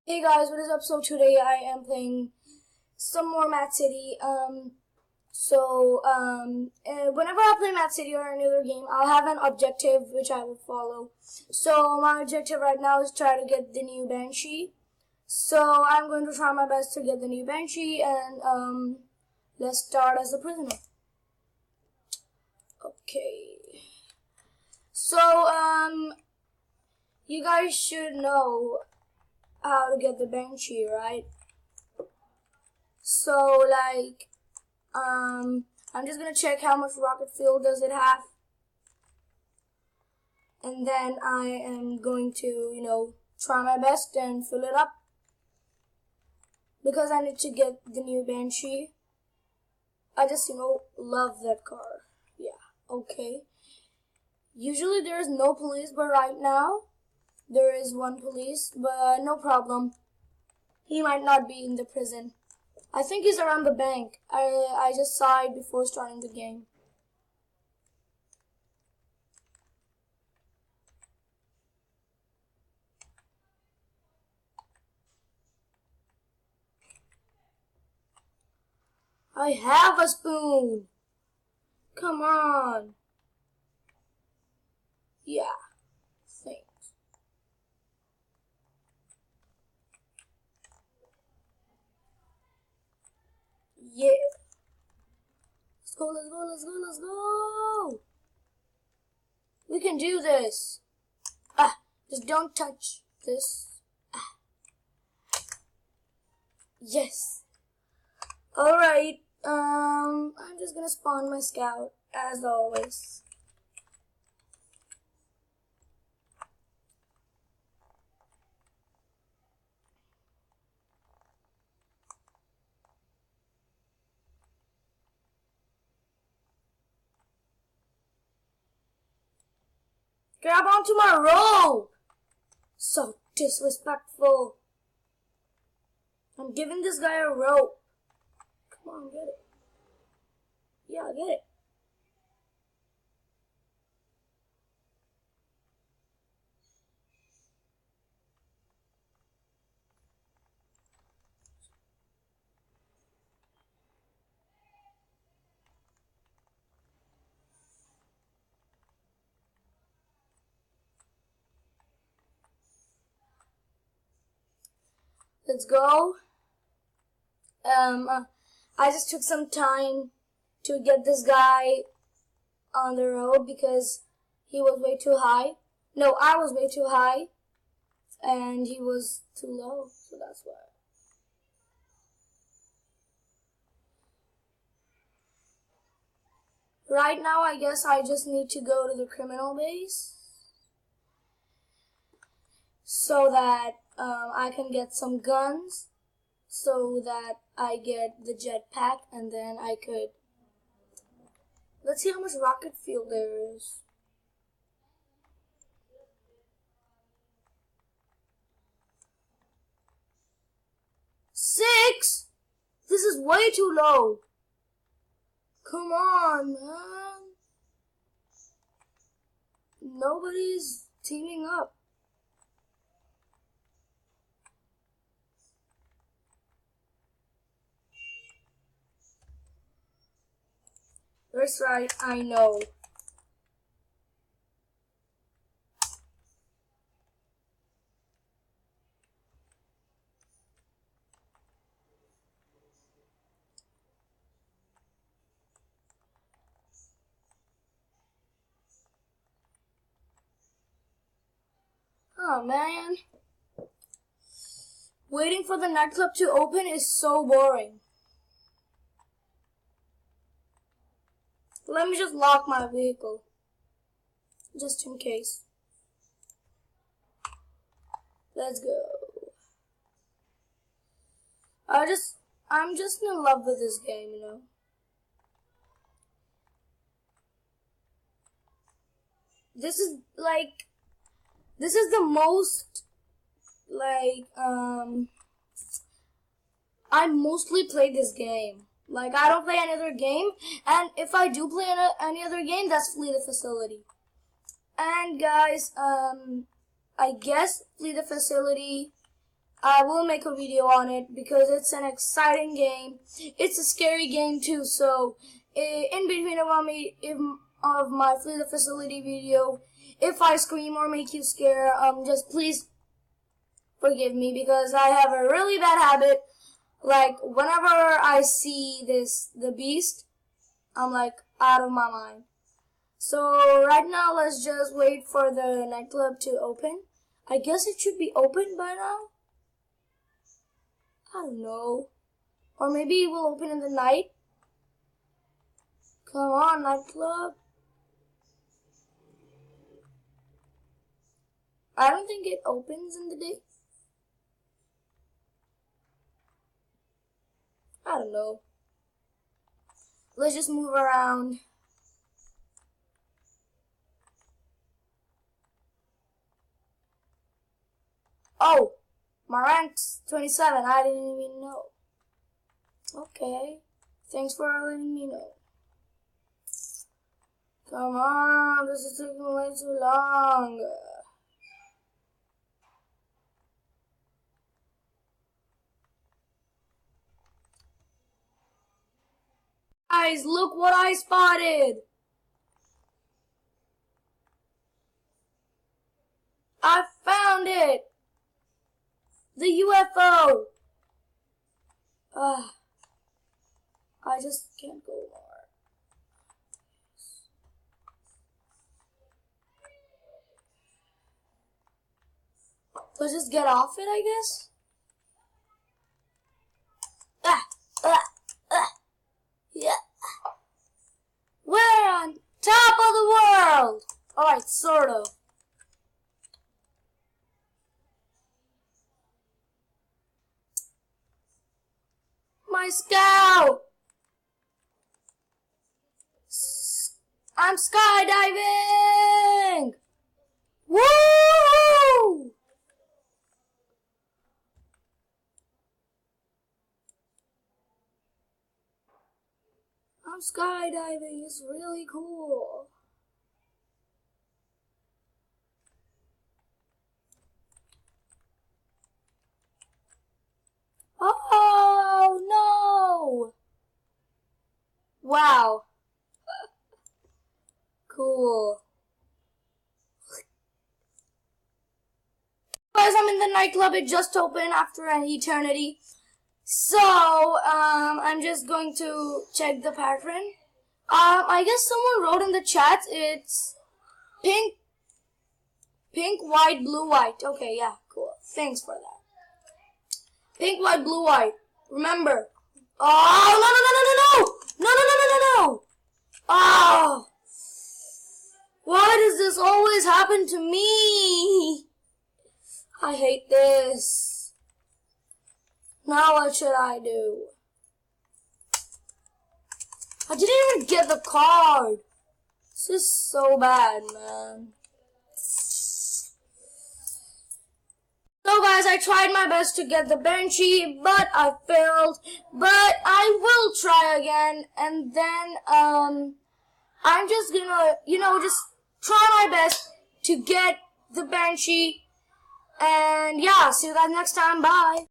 Hey guys, what is up? So today I am playing some more madcity. Whenever I play madcity or another game, I'll have an objective which I will follow. So my objective right now is try to get the new banshee. So I'm going to try my best to get the new banshee, and let's start as a prisoner. Okay. So you guys should know how to get the banshee, right? So I'm just gonna check how much rocket fuel does it have, and then I am going to try my best and fill it up because I need to get the new banshee. I just love that car. Yeah, okay. Usually there is no police, but right now there is one police, but no problem. He might not be in the prison. I think he's around the bank. I just saw it before starting the game. I have a spoon. Come on. Yeah. Thanks. Yeah. Let's go, let's go, let's go, let's go. We can do this. Just don't touch this. Yes. Alright. I'm just gonna spawn my scout as always. Grab onto my rope! So disrespectful. I'm giving this guy a rope. Come on, get it. Yeah, get it. Let's go. I just took some time to get this guy on the road because he was way too high. No, I was way too high, and he was too low, so that's why. Right now, I guess I just need to go to the criminal base so that I can get some guns, so that I get the jetpack, and then I could. Let's see how much rocket fuel there is. Six? This is way too low. Come on, man. Nobody's teaming up. That's right, I know. Oh man. Waiting for the nightclub to open is so boring. Let me just lock my vehicle. Just in case. Let's go. I'm just in love with this game. This is the most, I mostly play this game. I don't play any other game, and if I do play any other game, that's Flee the Facility. And guys, I guess Flee the Facility I will make a video on it because it's an exciting game. It's a scary game too, so in between of my Flee the Facility video, if I scream or make you scared, just please forgive me because I have a really bad habit. Like, whenever I see the beast, I'm like out of my mind. So right now, let's just wait for the nightclub to open. I guess it should be open by now. I don't know. Or maybe it will open in the night. Come on, nightclub. I don't think it opens in the day. I don't know. Let's just move around. Oh, my rank's 27. I didn't even know. Okay. Thanks for letting me know. Come on, this is taking way too long. Guys, look what I spotted. I found it. The UFO. I just can't go more. Let's just get off it, I guess. Yeah. We're on top of the world. Alright, sort of. My scout! I'm skydiving! Woo! I'm skydiving. It's really cool. Oh no! Wow. Cool. Guys, I'm in the nightclub. It just opened after an eternity. So, I'm just going to check the pattern. I guess someone wrote in the chat, it's pink, white, blue, white. Okay, yeah, cool. Thanks for that. Pink, white, blue, white. Remember. Oh, no, no, no, no, no, no. No, no, no, no, no, no. Oh. Why does this always happen to me? I hate this. Now what should I do? I didn't even get the card. This is so bad, man. So guys, I tried my best to get the banshee, but I failed. But I will try again, and then I'm just gonna, just try my best to get the banshee. And yeah, see you guys next time. Bye.